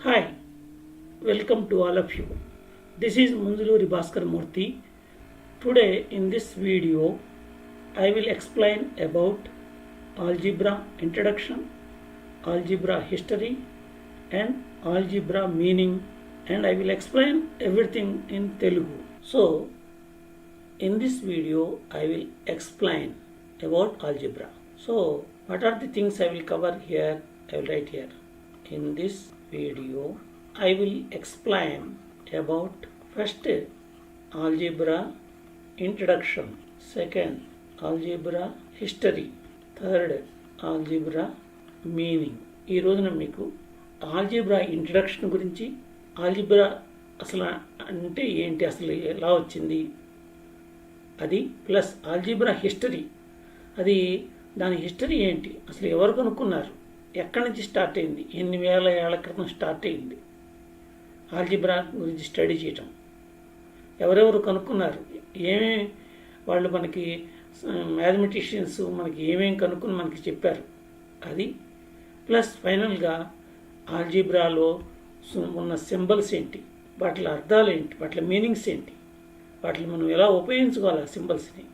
Hi, welcome to all of you. This is Munzuluri Bhaskar Murthy. Today in this video, I will explain about algebra introduction, algebra history and algebra meaning, and I will explain everything in Telugu. So, in this video, I will explain about algebra. So, what are the things I will cover here? I will write here. In this video, I will explain about first algebra introduction, second algebra history, third algebra meaning. ఈ రోజున మీకు algebra introduction గురించి, algebra అసలు అంటే ఏంటి, అసలు ఎలా వచ్చింది అది, ప్లస్ ఆల్జీబ్రా హిస్టరీ, అది దాని హిస్టరీ ఏంటి, అసలు ఎవరు కనుక్కున్నారు, ఎక్కడి నుంచి స్టార్ట్ అయింది, ఎన్ని వేల ఏళ్ల క్రితం స్టార్ట్ అయింది ఆల్జీబ్రా గురించి స్టడీ చేయటం, ఎవరెవరు కనుక్కున్నారు, ఏమేమి వాళ్ళు మనకి మ్యాథమెటిషియన్స్ మనకి ఏమేమి కనుక్కుని మనకి చెప్పారు అది, ప్లస్ ఫైనల్గా ఆల్జీబ్రాలో ఉన్న సింబల్స్ ఏంటి, వాటి అర్థాలు ఏంటి, వాటి మీనింగ్స్ ఏంటి, వాటిని మనం ఎలా ఉపయోగించుకోవాలి ఆ సింబల్స్ని,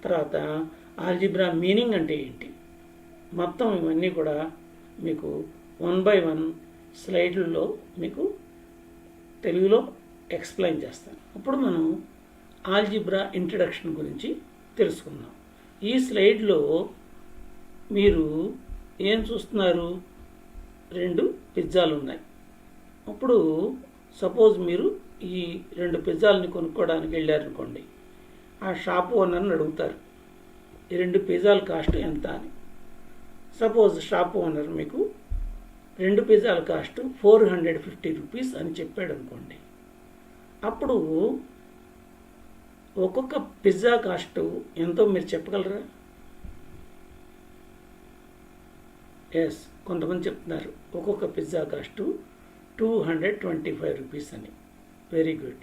తర్వాత ఆల్జీబ్రా మీనింగ్ అంటే ఏంటి, మొత్తం ఇవన్నీ కూడా మీకు 1 by 1 స్లైడ్లలో మీకు తెలుగులో ఎక్స్ప్లెయిన్ చేస్తాను. అప్పుడు మనం ఆల్జీబ్రా ఇంట్రడక్షన్ గురించి తెలుసుకుందాం. ఈ స్లైడ్లో మీరు ఏం చూస్తున్నారు, 2 పిజ్జాలు ఉన్నాయి. అప్పుడు సపోజ్ మీరు ఈ 2 పిజ్జాలని కొనుక్కోవడానికి వెళ్ళారనుకోండి, ఆ షాప్ ఓనర్ని అడుగుతారు ఈ 2 పిజ్జాల కాస్ట్ ఎంత అని. సపోజ్ షాప్ ఓనర్ మీకు 2 పిజ్జాల కాస్ట్ 450 రూపీస్ అని చెప్పాడు అనుకోండి, అప్పుడు ఒక్కొక్క పిజ్జా కాస్ట్ ఎంతో మీరు చెప్పగలరా? ఎస్, కొంతమంది చెప్తున్నారు ఒక్కొక్క పిజ్జా కాస్ట్ 225 రూపీస్ అని. Very good.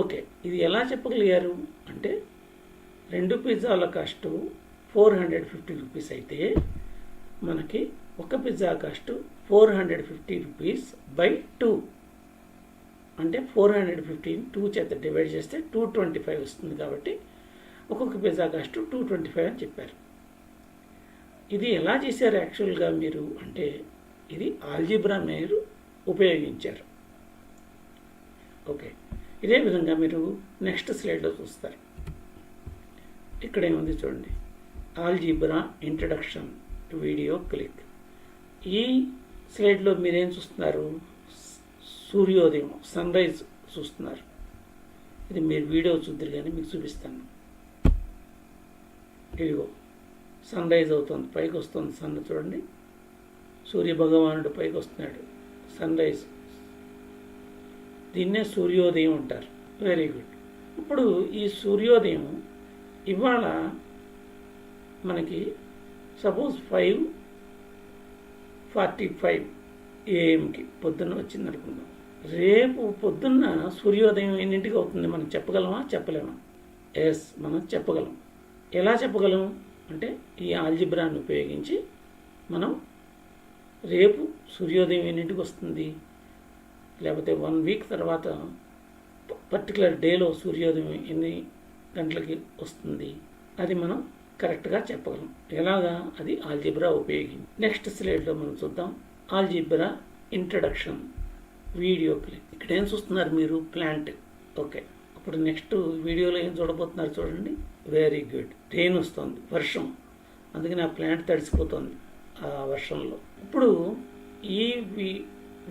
ఓకే, ఇది ఎలా చెప్పగలిగారు అంటే 2 పిజ్జాల కాస్ట్ 450 రూపీస్ అయితే మనకి ఒక పిజ్జా కాస్ట్ 450 రూపీస్ బై 2 అంటే 450 2 చేత డివైడ్ చేస్తే 225 వస్తుంది. కాబట్టి ఒక్కొక్క పిజ్జా కాస్ట్ 225 అని చెప్పారు. ఇది ఎలా చేశారు యాక్చువల్గా మీరు అంటే, ఇది ఆల్జీబ్రా మీరు ఉపయోగించారు. ఓకే, ఇదే విధంగా మీరు నెక్స్ట్ స్లైడ్లో చూస్తారు. ఇక్కడ ఏముంది చూడండి, ఆల్జీబ్రా ఇంట్రడక్షన్ వీడియో క్లిక్. ఈ స్లైడ్లో మీరేం చూస్తున్నారు, సూర్యోదయం, సన్ రైజ్ చూస్తున్నారు. ఇది మీరు వీడియో చూద్దరు కానీ మీకు చూపిస్తాను. ఇదిగో సన్ రైజ్ అవుతుంది, పైకి వస్తుంది సన్, చూడండి సూర్య భగవానుడు పైకి వస్తున్నాడు, సన్ రైజ్. దీన్నే సూర్యోదయం అంటారు. Very good. ఇప్పుడు ఈ సూర్యోదయం ఇవాళ మనకి సపోజ్ 5:45 AM పొద్దున్న వచ్చింది అనుకుందాం. రేపు పొద్దున్న సూర్యోదయం ఎన్నింటికి అవుతుంది మనం చెప్పగలమా, చెప్పలేమా? ఎస్, మనం చెప్పగలం. ఎలా చెప్పగలం అంటే ఈ ఆల్జీబ్రాను ఉపయోగించి మనం రేపు సూర్యోదయం ఎన్నింటికి వస్తుంది, లేకపోతే 1 వీక్ తర్వాత పర్టికులర్ డేలో సూర్యోదయం ఎన్ని గంటలకి వస్తుంది, అది మనం కరెక్ట్గా చెప్పగలం. ఎలాగా, అది ఆల్జీబ్రా ఉపయోగించి. నెక్స్ట్ స్లైడ్లో మనం చూద్దాం ఆల్జీబ్రా ఇంట్రడక్షన్ వీడియో క్లిక్. ఇక్కడ ఏం చూస్తున్నారు మీరు, ప్లాంట్. ఓకే, ఇప్పుడు నెక్స్ట్ వీడియోలో ఏం చూడబోతున్నారు చూడండి. Very good. రెయిన్ వస్తుంది, వర్షం, అందుకని ఆ ప్లాంట్ తడిసిపోతుంది ఆ వర్షంలో. ఇప్పుడు ఈ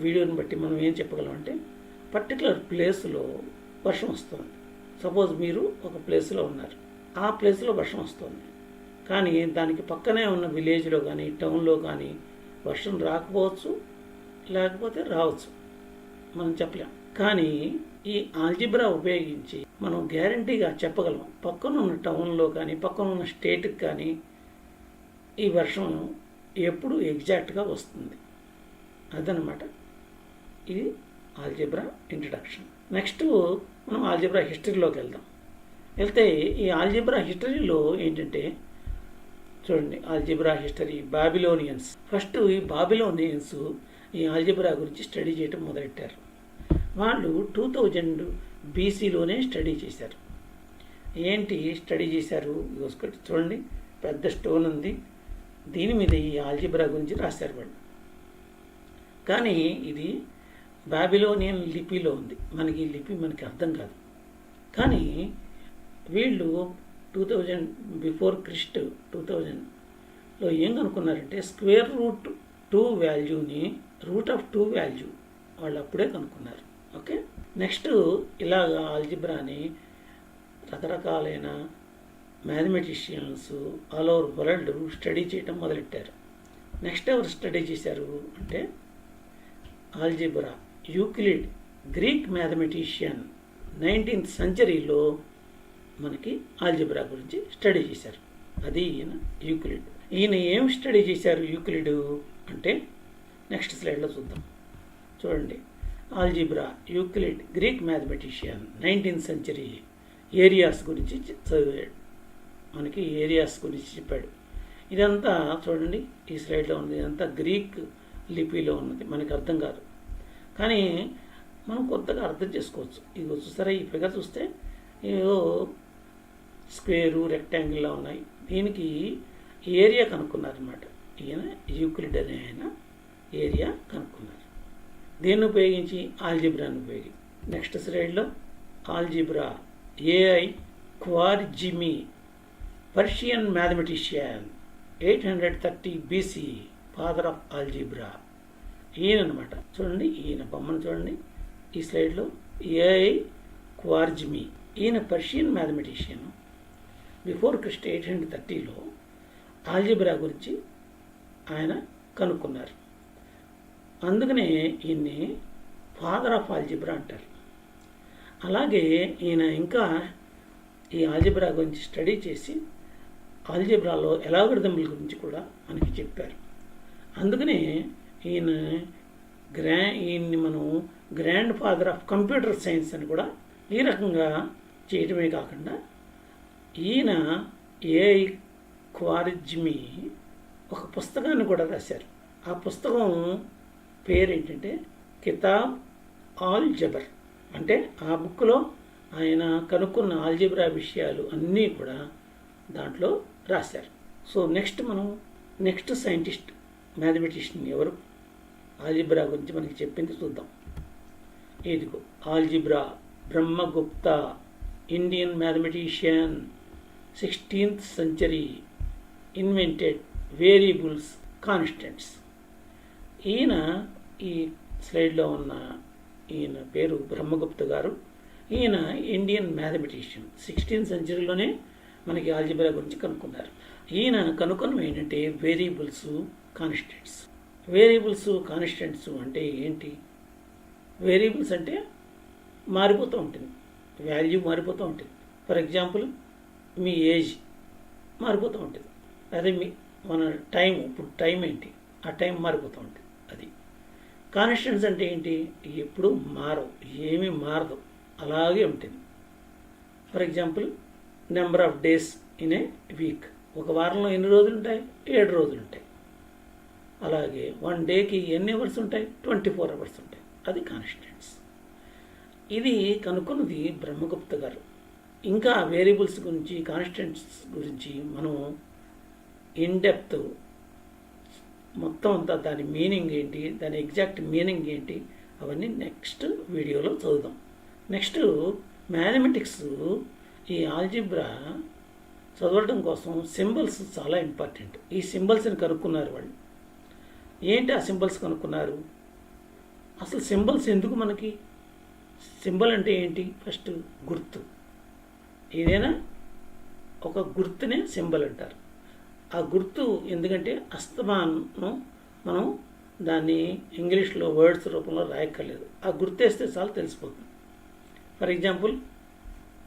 వీడియోని బట్టి మనం ఏం చెప్పగలం అంటే, పర్టికులర్ ప్లేస్లో వర్షం వస్తుంది. సపోజ్ మీరు ఒక ప్లేస్లో ఉన్నారు, ఆ ప్లేస్లో వర్షం వస్తుంది, కానీ దానికి పక్కనే ఉన్న విలేజ్లో కానీ టౌన్లో కానీ వర్షం రాకపోవచ్చు, లేకపోతే రావచ్చు, మనం చెప్పలేం. కానీ ఈ ఆల్జీబ్రా ఉపయోగించి మనం గ్యారంటీగా చెప్పగలం, పక్కన ఉన్న టౌన్లో కానీ పక్కన ఉన్న స్టేట్కి కానీ ఈ వర్షం ఎప్పుడు ఎగ్జాక్ట్గా వస్తుంది. అదనమాట ఇది ఆల్జీబ్రా ఇంట్రడక్షన్. నెక్స్ట్ మనం ఆల్జీబ్రా హిస్టరీలోకి వెళ్తే ఈ ఆల్జీబ్రా హిస్టరీలో ఏంటంటే చూడండి, ఆల్జీబ్రా హిస్టరీ, బాబిలోనియన్స్. ఫస్ట్ ఈ బాబిలోనియన్స్ ఈ ఆల్జిబ్రా గురించి స్టడీ చేయటం మొదలెట్టారు. వాళ్ళు 2000 BCలోనే స్టడీ చేశారు. ఏంటి స్టడీ చేశారు? చూడండి, పెద్ద స్టోన్ ఉంది, దీని మీద ఈ ఆల్జిబ్రా గురించి రాశారు వాళ్ళు. కానీ ఇది బాబిలోనియన్ లిపిలో ఉంది, మనకి ఈ లిపి మనకి అర్థం కాదు. కానీ వీళ్ళు 2000 బిఫోర్ క్రిస్ట్ 2000లో ఏం కనుక్కున్నారంటే స్క్వేర్ రూట్ 2 వాల్యూని రూట్ ఆఫ్ 2 వాల్యూ వాళ్ళు అప్పుడే కనుక్కున్నారు. ఓకే, నెక్స్ట్ ఇలాగ ఆల్జిబ్రాని రకరకాలైన mathematicians all over world study చేయటం మొదలెట్టారు. నెక్స్ట్ ఎవరు స్టడీ చేశారు అంటే algebra, Euclid, Greek mathematician 19th centuryలో మనకి ఆల్జిబ్రా గురించి స్టడీ చేశారు. అది ఈయన యూక్లిడ్. ఈయన ఏం స్టడీ చేశారు యూక్లిడ్ అంటే నెక్స్ట్ స్లైడ్లో చూద్దాం. చూడండి, algebra, Euclid, Greek mathematician 19th century areas గురించి చదివాడు, మనకి ఏరియాస్ గురించి చెప్పాడు. ఇదంతా చూడండి, ఈ స్లైడ్లో ఉంది, ఇదంతా గ్రీక్ లిపిలో ఉన్నది, మనకి అర్థం కాదు. కానీ మనం కొత్తగా అర్థం చేసుకోవచ్చు. ఇది చూస్తారా, ఈ ఫిగర్ చూస్తే ఏదో స్క్వేరు రెక్టాంగిల్లా ఉన్నాయి. దీనికి ఏరియా కనుక్కున్నారన్నమాట. ఈయన యూక్లిడ్ అనే ఆయన ఏరియా కనుక్కున్నారు. దీన్ని ఉపయోగించి ఆల్జిబ్రాను ఉపయోగించి నెక్స్ట్ స్లైడ్లో algebra, Al Khwarizmi, Persian mathematician 830 BC, father of algebra. ఈయన అనమాట. చూడండి, ఈయన బొమ్మను చూడండి ఈ స్లైడ్లో, ఏఐ క్వార్జిమి. ఈయన పర్షియన్ మ్యాథమెటిషియన్. బిఫోర్ క్రిస్ట్ 830లో ఆల్జిబ్రా గురించి ఆయన కనుక్కున్నారు. అందుకనే ఈయన్ని ఫాదర్ ఆఫ్ ఆల్జిబ్రా అంటారు. అలాగే ఈయన ఇంకా ఈ ఆల్జిబ్రా గురించి స్టడీ చేసి ఆల్జిబ్రాలో ఎలాగరిథముల గురించి కూడా మనకి చెప్పారు. అందుకనే ఈయన్ని మనం grand father of computer science అని కూడా ఈ రకంగా చేయటమే కాకుండా ఈయన ఏఐ క్వార్జిమి ఒక పుస్తకాన్ని కూడా రాశారు. ఆ పుస్తకం పేరు ఏంటంటే కితాబ్ ఆల్జబర్. అంటే ఆ బుక్లో ఆయన కనుక్కున్న ఆల్జిబ్రా విషయాలు అన్నీ కూడా దాంట్లో రాశారు. సో నెక్స్ట్ సైంటిస్ట్ మ్యాథమెటిషియన్ ఎవరు ఆల్జిబ్రా గురించి మనకి చెప్పింది చూద్దాం. ఇదిగో algebra, Brahmagupta, Indian mathematician, 16th century, invented variables, constants. ఈయన ఈ స్లైడ్లో ఉన్న ఈయన పేరు బ్రహ్మగుప్త గారు. ఈయన ఇండియన్ మ్యాథమెటిషియన్. 16th centuryలోనే మనకి ఆల్జిబ్రా గురించి కనుక్కున్నారు. ఈయన కనుక్కున్నవి ఏంటంటే వేరియబుల్స్, కాన్స్టెంట్స్. వేరియబుల్స్, కాన్స్టెంట్స్ అంటే ఏంటి? వేరియబుల్స్ అంటే మారిపోతూ ఉంటుంది, వాల్యూ మారిపోతూ ఉంటుంది. ఫర్ ఎగ్జాంపుల్ మీ ఏజ్ మారిపోతూ ఉంటుంది. అదే మన టైం, ఇప్పుడు టైం ఏంటి, ఆ టైం మారిపోతూ ఉంటుంది. అది కాన్స్టెంట్స్ అంటే ఏంటి? ఎప్పుడు మారవు, ఏమీ మారదు, అలాగే ఉంటుంది. For example number of days in a week. ఒక వారంలో ఎన్ని రోజులు ఉంటాయి? 7 రోజులు ఉంటాయి. అలాగే 1 డేకి ఎన్ని అవర్స్ ఉంటాయి? 24 అవర్స్ ఉంటాయి. అది కాన్స్టెంట్స్. ఇది కనుక్కున్నది బ్రహ్మగుప్త గారు. ఇంకా వేరియబుల్స్ గురించి, కాన్స్టెంట్స్ గురించి మనం ఇన్ డెప్త్ మొత్తం అంతా దాని మీనింగ్ ఏంటి, దాని ఎగ్జాక్ట్ మీనింగ్ ఏంటి, అవన్నీ నెక్స్ట్ వీడియోలో చదువుదాం. నెక్స్ట్ మ్యాథమెటిక్స్, ఈ ఆల్జిబ్రా చదవడం కోసం సింబల్స్ చాలా ఇంపార్టెంట్. ఈ సింబల్స్ని కనుక్కున్నారు వాళ్ళు. ఏంటి ఆ సింబల్స్ కనుక్కున్నారు? అసలు సింబల్స్ ఎందుకు మనకి? సింబల్ అంటే ఏంటి? ఫస్ట్ గుర్తు. ఏదైనా ఒక గుర్తునే సింబల్ అంటారు. ఆ గుర్తు ఎందుకంటే అస్తమానం మనం దాన్ని ఇంగ్లీష్లో వర్డ్స్ రూపంలో రాయక్కర్లేదు, ఆ గుర్తు వేస్తే చాలు తెలిసిపోతుంది. ఫర్ ఎగ్జాంపుల్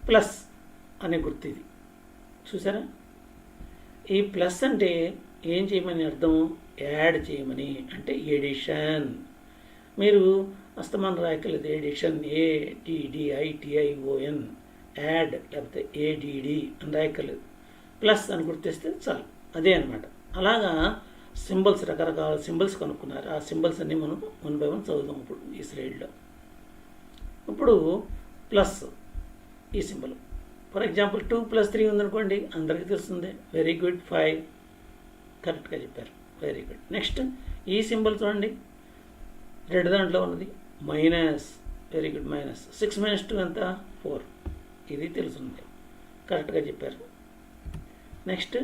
ప్లస్ అనే గుర్తు ఇది చూసారా? ఈ ప్లస్ అంటే ఏం చేయమని అర్థం? యాడ్ చేయమని, అంటే ఎడిషన్. మీరు అస్తమానం రాయక్కర్లేదు, ఎడిషన్ ADDITION, యాడ్ లేకపోతే ADD అని రాయక్కర్లేదు, ప్లస్ అని గుర్తిస్తే చాలు, అదే అనమాట. అలాగా సింబల్స్, రకరకాల సింబల్స్ కనుక్కున్నారు. ఆ సింబల్స్ అన్నీ మనం 1 by 1 చదువుదాం ఇప్పుడు ఈ స్లైడ్లో. ఇప్పుడు ప్లస్ ఈ సింబల్, ఫర్ ఎగ్జాంపుల్ 2 + 3 ఉందనుకోండి, అందరికీ తెలుస్తుంది. వెరీ గుడ్, 5 కరెక్ట్గా చెప్పారు, వెరీ గుడ్. నెక్స్ట్ ఈ సింబల్ చూడండి, రెడ్ దాంట్లో ఉన్నది మైనస్, వెరీ గుడ్, మైనస్. 6 - 2 ఎంత? 4, ఇది తెలుస్తుంది, కరెక్ట్గా చెప్పారు. నెక్స్ట్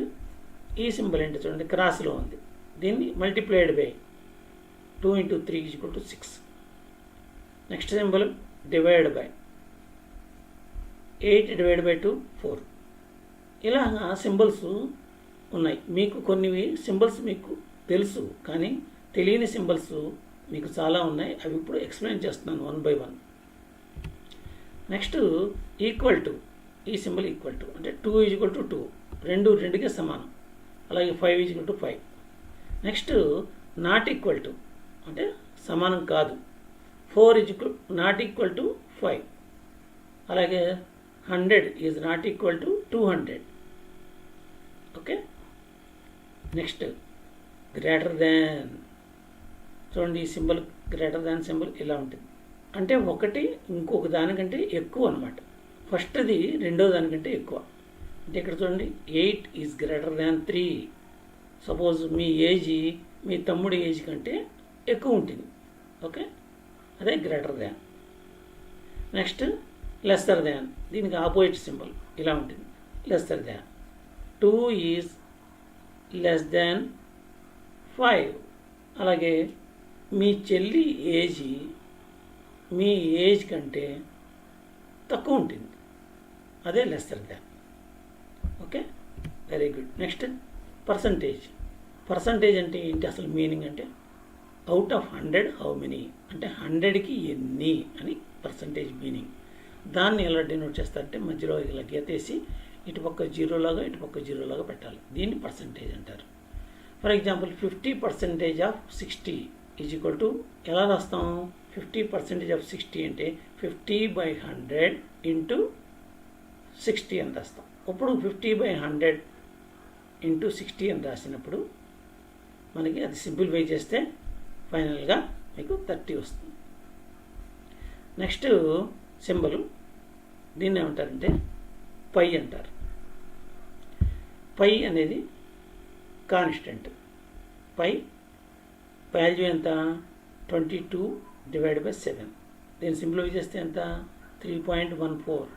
ఈ సింబల్ ఏంటి చూడండి, క్రాస్లో ఉంది, దీన్ని multiplied by 2 × 3 = 6. Next symbol divide by 8 / 2 4. ఇలాగా సింబల్స్ ఉన్నాయి. మీకు కొన్ని సింబల్స్ మీకు తెలుసు, కానీ తెలియని సింబల్స్ మీకు చాలా ఉన్నాయి. అవి ఇప్పుడు ఎక్స్ప్లెయిన్ చేస్తున్నాను 1 by 1. నెక్స్ట్ ఈక్వల్ టు, ఈ సింబల్ ఈక్వల్ టు అంటే 2 = 2, 2కి సమానం. అలాగే 5 = 5. నెక్స్ట్ నాట్ ఈక్వల్ టు అంటే సమానం కాదు, 4 నాట్ ఈక్వల్ టు 5. అలాగే 100 is not equal to 200. Okay. Next greater than, చూడండి ఈ సింబల్ గ్రేటర్ దాన్ సింబల్ ఇలా ఉంటుంది. అంటే ఒకటి ఇంకొక దానికంటే ఎక్కువ అనమాట. ఫస్ట్ది రెండో దానికంటే ఎక్కువ. అంటే ఇక్కడ చూడండి 8 ఈజ్ గ్రేటర్ దాన్ 3. సపోజ్ మీ ఏజ్ మీ తమ్ముడి ఏజ్ కంటే ఎక్కువ ఉంటుంది. ఓకే, అదే greater than. Next lesser than, దీనికి ఆపోజిట్ సింబల్ ఇలా ఉంటుంది, lesser than. 2 is less than 5. అలాగే మీ చెల్లి ఏజ్ మీ ఏజ్ కంటే తక్కువ ఉంటుంది, అదే లెస్సర్ దాన్. Okay, very good. Next percentage. Percentage అంటే ఏంటి అసలు మీనింగ్ అంటే అవుట్ ఆఫ్ 100 హౌ మెనీ, అంటే 100కి ఎన్ని అని పర్సంటేజ్ మీనింగ్. దాన్ని ఎలా డినోట్ చేస్తారంటే మధ్యలో ఇలా గీతేసి ఇటుపక్క 0 లాగా ఇటుపక్క 0 లాగా పెట్టాలి. దీన్ని పర్సంటేజ్ అంటారు. For example 50% of 60 is equal to, ఎలా రాస్తాం? 50% ఆఫ్ 60 అంటే 50/100 ఇంటూ 60 అని రాస్తాం. ఇప్పుడు 50/100 ఇంటూ 60 అని రాసినప్పుడు మనకి అది సింప్లిఫై చేస్తే ఫైనల్గా మీకు 30 వస్తుంది. నెక్స్ట్ సింబల్ దీన్ని ఏమంటారంటే పై అంటారు. పై అనేది కాన్స్టెంట్. పై వాల్యూ ఎంత? 22 / 7. దీన్ని సింప్లిఫై చేస్తే ఎంత? 3.14.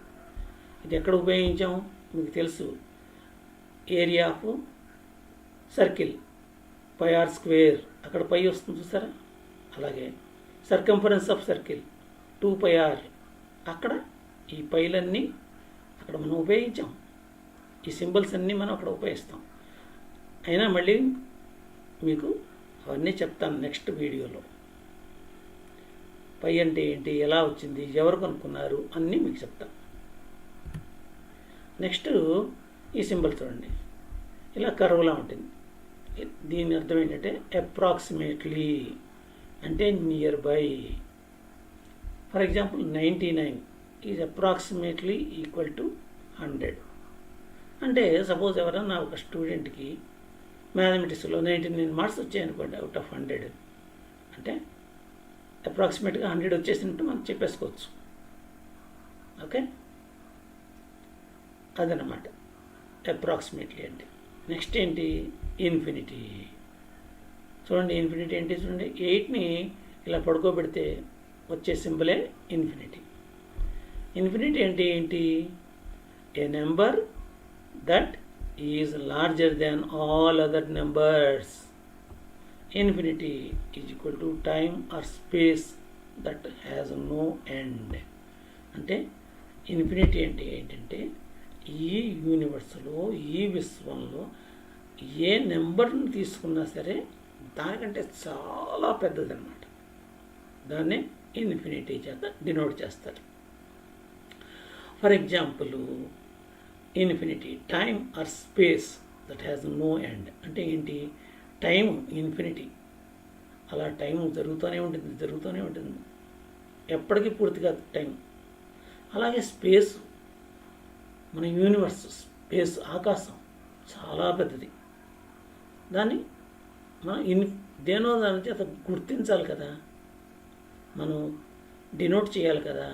ఇది ఎక్కడ ఉపయోగించాం మీకు తెలుసు, ఏరియా ఆఫ్ సర్కిల్ πr², అక్కడ పై వస్తుంది చూసారా. అలాగే సర్కంఫరెన్స్ ఆఫ్ సర్కిల్ 2πr, అక్కడ ఈ పైలన్నీ అక్కడ మనం ఉపయోగించాం. ఈ సింబల్స్ అన్నీ మనం అక్కడ ఉపయోగిస్తాం. అయినా మళ్ళీ మీకు అవన్నీ చెప్తాను నెక్స్ట్ వీడియోలో. పై అంటే ఏంటి, ఎలా వచ్చింది, ఎవరు కనుక్కున్నారు అన్నీ మీకు చెప్తాను. నెక్స్ట్ ఈ సింబల్ చూడండి, ఇలా కర్వ్లా ఉంటుంది. దీని అర్థం ఏంటంటే అప్రాక్సిమేట్లీ అంటే near by. For example 99 is approximately equal to 100. అంటే సపోజ్ ఎవరన్నా ఒక స్టూడెంట్కి మ్యాథమెటిక్స్లో 99 మార్క్స్ వచ్చాయనుకోండి అవుట్ ఆఫ్ 100, అంటే అప్రాక్సిమేట్గా 100 వచ్చేసినట్టు మనం చెప్పేసుకోవచ్చు. ఓకే, అదనమాట అప్రాక్సిమేట్లీ అంటే. నెక్స్ట్ ఏంటి? ఇన్ఫినిటీ. చూడండి ఇన్ఫినిటీ ఏంటి చూడండి, 8ని ఇలా పడుకోబెడితే వచ్చే సింబలే ఇన్ఫినిటీ. ఇన్ఫినిటీ అంటే ఏంటి? A number that is larger than all other numbers. Infinity is equal to time or space that has no end. అంటే ఇన్ఫినిటీ అంటే ఏంటంటే ఈ యూనివర్స్లో, ఈ విశ్వంలో ఏ నెంబర్ని తీసుకున్నా సరే దానికంటే చాలా పెద్దదన్నమాట. దాన్నే ఇన్ఫినిటీ చేత డినోట్ చేస్తారు. For example infinity time or space that has no end అంటే ఏంటి? టైం ఇన్ఫినిటీ, అలా టైం జరుగుతూనే ఉంటుంది, ఎప్పటికీ పూర్తి కాదు టైం. అలాగే స్పేస్, మన యూనివర్స్ స్పేస్, ఆకాశం చాలా పెద్దది, దాన్ని మనం దేనో దాని చేత గుర్తించాలి కదా, మనం డినోట్ చేయాలి కదా,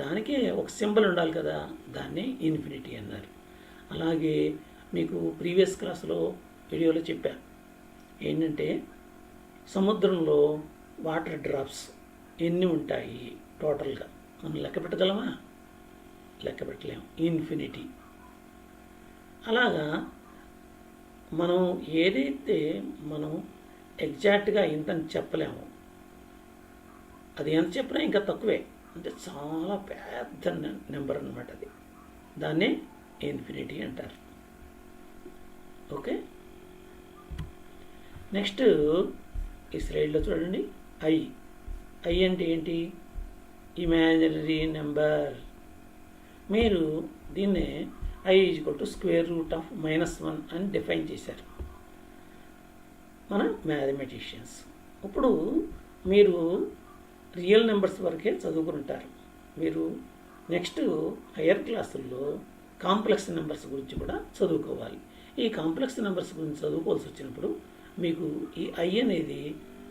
దానికే ఒక సింబల్ ఉండాలి కదా, దాన్ని ఇన్ఫినిటీ అన్నారు. అలాగే మీకు ప్రీవియస్ క్లాస్లో వీడియోలో చెప్పా ఏంటంటే సముద్రంలో వాటర్ డ్రాప్స్ ఎన్ని ఉంటాయి టోటల్గా మనం లెక్క పెట్టగలమా? లెక్క పెట్టలేము, ఇన్ఫినిటీ. అలాగా మనం ఏదైతే మనం ఎగ్జాక్ట్గా ఇంతని చెప్పలేము, అది ఎంత చెప్పినా ఇంకా తక్కువే, అంటే చాలా పెద్ద నెంబర్ అన్నమాట అది, దాన్నే ఇన్ఫినిటీ అంటారు. ఓకే, నెక్స్ట్ ఈ స్లైడ్లో చూడండి. ఐ అంటే ఏంటి? Imaginary number. మీరు దీన్నే I =√(-1) అని డిఫైన్ చేశారు మన మ్యాథమెటిషియన్స్. ఇప్పుడు మీరు రియల్ నెంబర్స్ వరకే చదువుకుంటారు. మీరు నెక్స్ట్ హయ్యర్ క్లాసుల్లో కాంప్లెక్స్ నెంబర్స్ గురించి కూడా చదువుకోవాలి. ఈ కాంప్లెక్స్ నెంబర్స్ గురించి చదువుకోవాల్సి వచ్చినప్పుడు మీకు ఈ I అనేది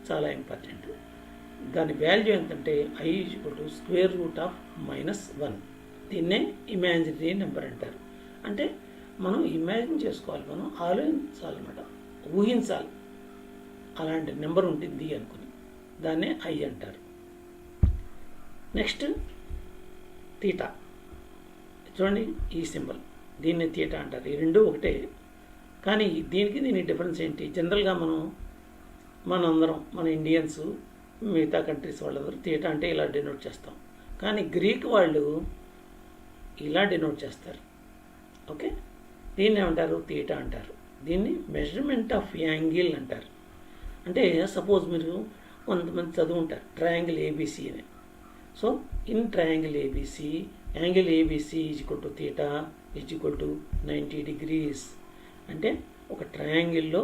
చాలా ఇంపార్టెంట్. దాని వాల్యూ ఎంతంటే I =√(-1). దీన్నే ఇమాజినరీ నెంబర్ అంటారు. అంటే మనం ఇమాజిన్ చేసుకోవాలి, మనం ఆలోచించాలన్నమాట, ఊహించాలి అలాంటి నెంబర్ ఉంటుంది అనుకుని, దాన్నే I అంటారు. Next theta. చూడండి ఈ సింబల్, దీన్ని తీటా అంటారు. ఈ రెండు ఒకటే, కానీ దీనికి డిఫరెన్స్ ఏంటి? జనరల్గా మనందరం మన ఇండియన్స్, మిగతా కంట్రీస్ వాళ్ళందరూ తీటా అంటే ఇలా డినోట్ చేస్తాం, కానీ గ్రీక్ వాళ్ళు ఇలా డినోట్ చేస్తారు. ఓకే, దీన్ని ఏమంటారు? తీటా అంటారు. దీన్ని మెజర్మెంట్ ఆఫ్ యాంగిల్ అంటారు. అంటే సపోజ్ మీరు కొంతమంది చదువుంటారు ట్రయాంగిల్ ఏబిసి అని. So in triangle ABC, angle ABC =θ =90 degrees. అంటే ఒక ట్రయాంగిల్లో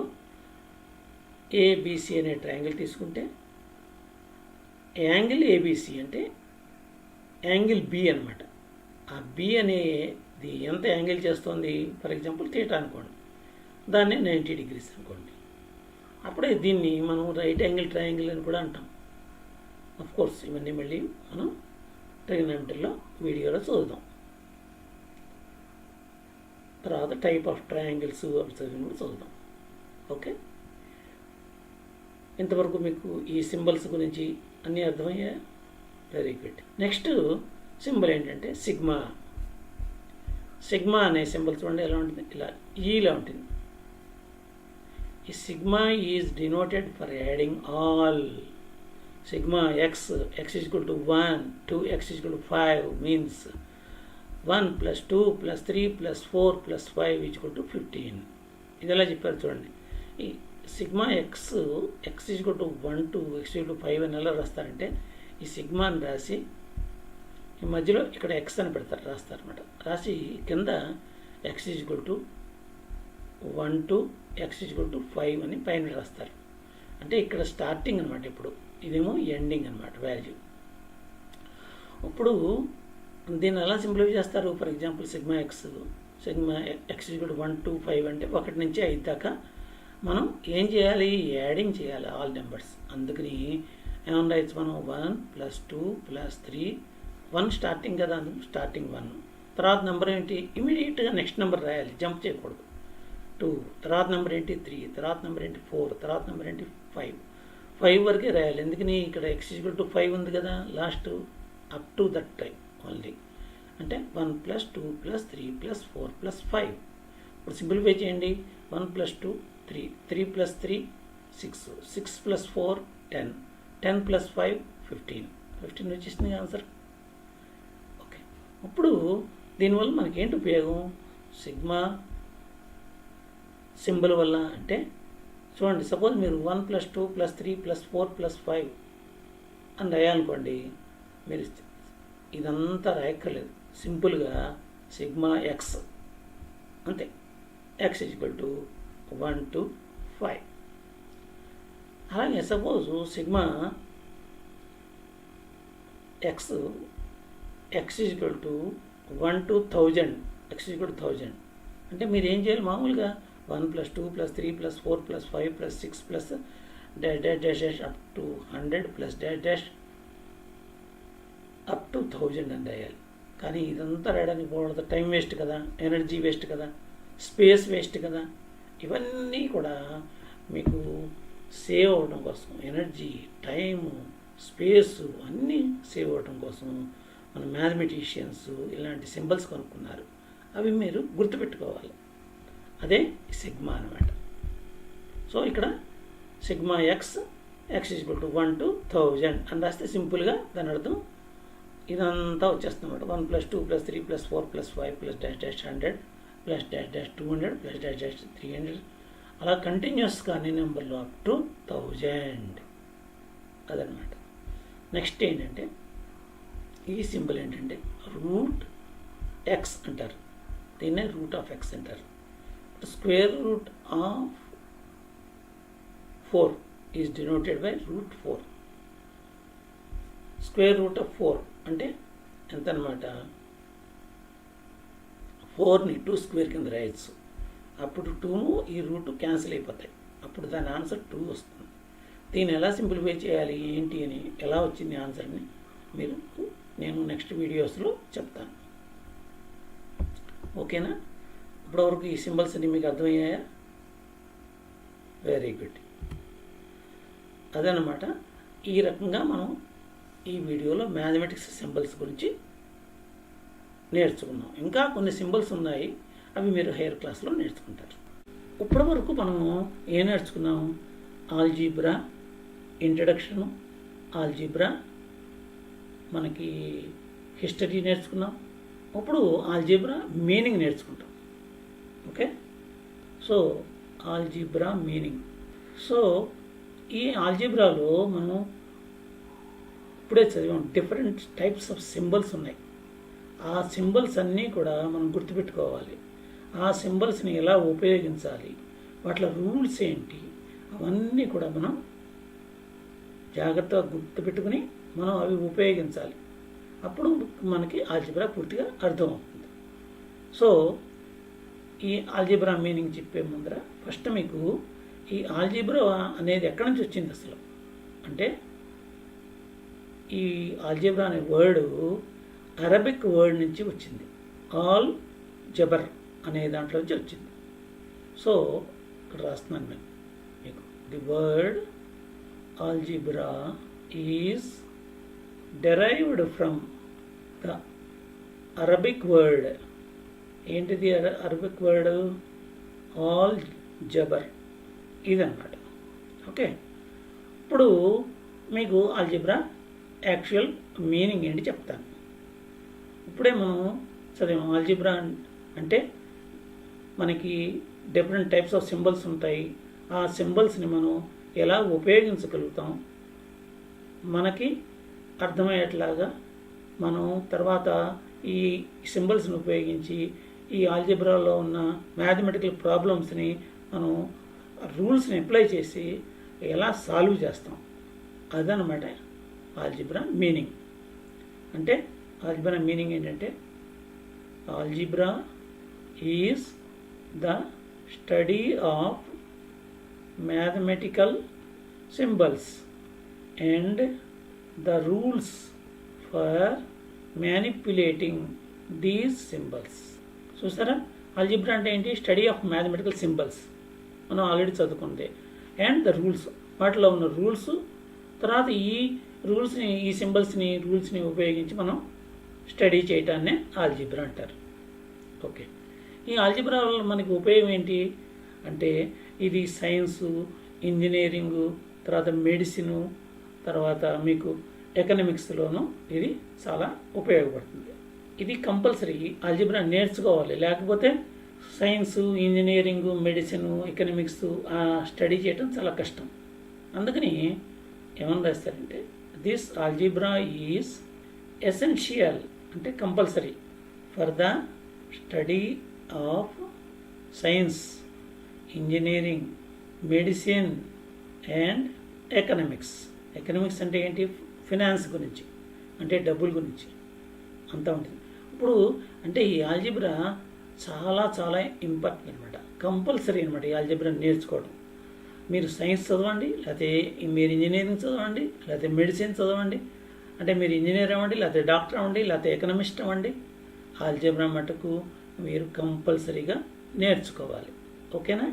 ఏబిసి అనే ట్రయాంగిల్ తీసుకుంటే యాంగిల్ ఏబిసి అంటే యాంగిల్ బి అనమాట. ఆ బి అనేది ఎంత యాంగిల్ చేస్తుంది? ఫర్ ఎగ్జాంపుల్ తీటా అనుకోండి, దాన్ని 90 degrees అనుకోండి. అప్పుడే దీన్ని మనం రైట్ యాంగిల్ ట్రయాంగిల్ అని కూడా అంటాం. కోర్స్ ఇవన్నీ మళ్ళీ మనం ట్రిగ్నోమెట్రీలో వీడియోలో చూద్దాం. తర్వాత టైప్ ఆఫ్ ట్రయాంగిల్స్ అవి చదివినప్పుడు చూద్దాం. ఓకే, ఇంతవరకు మీకు ఈ సింబల్స్ గురించి అన్నీ అర్థమయ్యాయా? Very good. నెక్స్ట్ సింబల్ ఏంటంటే సిగ్మా. సిగ్మా అనే సింబల్ చూడండి ఎలా ఉంటుంది, ఇలా ఈలా ఉంటుంది. ఈ sigma is denoted for adding all. Sigma x =1 to x =5 means 1 + 2 + 3 + 4 + 5 =15. ఇది ఎలా చెప్పారు చూడండి. ఈ సిగ్మా x =1 to x =5 అని ఎలా రాస్తారంటే, ఈ సిగ్మాని రాసి ఈ మధ్యలో ఇక్కడ x అని రాస్తారనమాట. రాసి కింద x =1 to x =5 అని పైన రాస్తారు. అంటే ఇక్కడ స్టార్టింగ్ అనమాట, ఇప్పుడు ఇదేమో ఎండింగ్ అనమాట వాల్యూ. ఇప్పుడు దీన్ని ఎలా సింప్లిఫై చేస్తారు? For example sigma x =1 to 5 అంటే 1 నుంచి 5 దాకా మనం ఏం చేయాలి? యాడింగ్ చేయాలి ఆల్ నెంబర్స్. అందుకని ఏమన్నా రాయొచ్చు మనం 1 + 2 + 3. 1 స్టార్టింగ్ కదా, అందుకు స్టార్టింగ్ 1. తర్వాత నెంబర్ ఏంటి? ఇమీడియట్గా నెక్స్ట్ నెంబర్ రాయాలి, జంప్ చేయకూడదు. 2, తర్వాత నెంబర్ ఏంటి? 3, తర్వాత నెంబర్ ఏంటి? 4, తర్వాత నెంబర్ ఏంటి? 5. 5 వరకే రాయాలి. ఎందుకని? ఇక్కడ x =5 ఉంది కదా, last up to that time only. అంటే 1 + 2 + 3 + 4 + 5. ఇప్పుడు సింప్లిఫై చేయండి. 1 + 2 3, 3 + 3 6, 6 + 4 10, 10 + 5 15. 15 వచ్చేసింది ఆన్సర్. ఓకే, ఇప్పుడు దీనివల్ల మనకేంటి ఉపయోగం? సిగ్మా సింబల్ వల్ల అంటే చూడండి, సపోజ్ మీరు 1 + 2 + 3 + 4 + 5 అని రాయాలనుకోండి, మీరు ఇదంతా రాయక్కర్లేదు, సింపుల్గా సిగ్మా x అంతే, x =1 to 5. అలాగే suppose sigma x =1 to 1000, x =1000 అంటే మీరు ఏం చేయాలి? మామూలుగా 1 plus 2 plus 3 plus 4 plus 5 plus 6 plus dash dash dash dash up to 100 plus dash dash up to 1000 అని రాయాలి. కానీ ఇదంతా రాయడానికి పోవడం టైం వేస్ట్ కదా, ఎనర్జీ వేస్ట్ కదా, స్పేస్ వేస్ట్ కదా. ఇవన్నీ కూడా మీకు సేవ్ అవ్వడం కోసం, ఎనర్జీ, టైము, స్పేసు అన్నీ సేవ్ అవ్వడం కోసం మన మ్యాథమెటిషియన్స్ ఇలాంటి సింబల్స్ కనుక్కున్నారు. అవి మీరు గుర్తుపెట్టుకోవాలి. అదే సిగ్మా అనమాట. సో ఇక్కడ sigma X equal to 1 to 1000 అని రాస్తే సింపుల్గా దాని అర్థం ఇదంతా వచ్చేస్తుంది అనమాట. 1 plus 2 plus 3 plus 4 plus 5 plus dash dash 100 plus dash dash 200 plus dash dash 300 అలా కంటిన్యూస్గా అన్ని నెంబర్లు అప్ టు 1000 అదనమాట. నెక్స్ట్ ఏంటంటే ఈ సింబల్ ఏంటంటే రూట్ ఎక్స్ అంటారు. దీన్నే రూట్ ఆఫ్ ఎక్స్ అంటారు. Square root of 4 is denoted by root 4. Square root of 4 అంటే ఎంత అనమాట? 4ని 2 స్క్వేర్ కింద రాయొచ్చు. అప్పుడు 2 ఈ రూట్ క్యాన్సిల్ అయిపోతాయి. అప్పుడు దాని ఆన్సర్ 2 వస్తుంది. దీన్ని ఎలా సింప్లిఫై చేయాలి ఏంటి అని, ఎలా వచ్చింది ఆన్సర్ని మీరు నేను నెక్స్ట్ వీడియోస్లో చెప్తాను. ఓకేనా? ఇప్పటివరకు ఈ సింబల్స్ అన్ని మీకు అర్థమయ్యాయా? Very good. అదనమాట. ఈ రకంగా మనం ఈ వీడియోలో మ్యాథమెటిక్స్ సింబల్స్ గురించి నేర్చుకున్నాం. ఇంకా కొన్ని సింబల్స్ ఉన్నాయి, అవి మీరు హైయర్ క్లాస్లో నేర్చుకుంటారు. ఇప్పటి వరకు మనము ఏం నేర్చుకున్నాము? ఆల్జీబ్రా ఇంట్రడక్షను, ఆల్జీబ్రా మనకి హిస్టరీ నేర్చుకున్నాం. ఇప్పుడు ఆల్జీబ్రా మీనింగ్ నేర్చుకుంటాం. Okay, so algebra meaning. So ఈ ఆల్జీబ్రాలో మనం ఇప్పుడే చదివాం, డిఫరెంట్ టైప్స్ ఆఫ్ సింబల్స్ ఉన్నాయి. ఆ సింబల్స్ అన్నీ కూడా మనం గుర్తుపెట్టుకోవాలి. ఆ సింబల్స్ని ఎలా ఉపయోగించాలి, వాటి రూల్స్ ఏంటి, అవన్నీ కూడా మనం జాగ్రత్తగా గుర్తుపెట్టుకుని మనం అవి ఉపయోగించాలి. అప్పుడు మనకి ఆల్జీబ్రా పూర్తిగా అర్థమవుతుంది. సో ఈ ఆల్జీబ్రా మీనింగ్ చెప్పే ముందర ఫస్ట్ మీకు ఈ ఆల్జీబ్రా అనేది ఎక్కడి నుంచి వచ్చింది అసలు అంటే, ఈ ఆల్జీబ్రా అనే వర్డ్ అరబిక్ వర్డ్ నుంచి వచ్చింది. ఆల్ జబర్ అనే దాంట్లో నుంచి వచ్చింది. సో ఇక్కడ రాస్తున్నాను నేను మీకు. The word algebra is derived from the Arabic word. ఏంటిది అరబిక్ వర్డ్? All Jaber. ఇదన్నమాట. ఓకే, ఇప్పుడు మీకు ఆల్జీబ్రా యాక్చువల్ మీనింగ్ ఏంటి చెప్తాను. ఇప్పుడే మనం చదివాం ఆల్జీబ్రా అంటే మనకి డిఫరెంట్ టైప్స్ ఆఫ్ సింబల్స్ ఉంటాయి. ఆ సింబల్స్ని మనం ఎలా ఉపయోగించగలుగుతాం, మనకి అర్థమయ్యేట్లాగా మనం తర్వాత ఈ సింబల్స్ని ఉపయోగించి ఈ ఆల్జీబ్రాలో ఉన్న మ్యాథమెటికల్ ప్రాబ్లమ్స్ని మనం రూల్స్ని అప్లై చేసి ఎలా సాల్వ్ చేస్తాం, అదనమాట ఆల్జీబ్రా మీనింగ్. అంటే ఆల్జీబ్రా మీనింగ్ ఏంటంటే, algebra is the study of mathematical symbols and the rules for manipulating these symbols. చూసారా, ఆల్జీబ్రా అంటే ఏంటి? Study of mathematical symbols. మనం ఆల్రెడీ చదువుకుంది. అండ్ ద రూల్స్, వాటిలో ఉన్న రూల్స్, తర్వాత ఈ రూల్స్ని, ఈ సింబల్స్ని, రూల్స్ని ఉపయోగించి మనం స్టడీ చేయటాన్నే ఆల్జీబ్రా అంటారు. ఓకే, ఈ ఆల్జీబ్రా వల్ల మనకి ఉపయోగం ఏంటి అంటే, ఇది సైన్సు, ఇంజనీరింగు, తర్వాత మెడిసిను, తర్వాత మీకు ఎకనామిక్స్లోనూ ఇది చాలా ఉపయోగపడుతుంది. ఇది కంపల్సరీ ఆల్జీబ్రా నేర్చుకోవాలి. లేకపోతే science, engineering, medicine, economics study చేయడం చాలా కష్టం. అందుకని ఏమని రాస్తారంటే, దిస్ ఆల్జీబ్రా ఈజ్ ఎసెన్షియల్ అంటే compulsory for the study of science, engineering, medicine and economics. Economics అంటే ఏంటి? ఫినాన్స్ గురించి, అంటే డబ్బుల గురించి అంతా ఉంటుంది. ఇప్పుడు అంటే ఈ ఆల్జీబ్రా చాలా చాలా ఇంపార్టెంట్ అనమాట. కంపల్సరీ అనమాట ఈ ఆల్జీబ్రా నేర్చుకోవడం. మీరు సైన్స్ చదవండి, లేకపోతే మీరు ఇంజనీరింగ్ చదవండి, లేకపోతే మెడిసిన్ చదవండి, అంటే మీరు ఇంజనీర్ అవ్వండి, లేకపోతే డాక్టర్ అవ్వండి, లేకపోతే ఎకనమిస్ట్ అవ్వండి, ఆల్జీబ్రా మటుకు మీరు కంపల్సరీగా నేర్చుకోవాలి. ఓకేనా?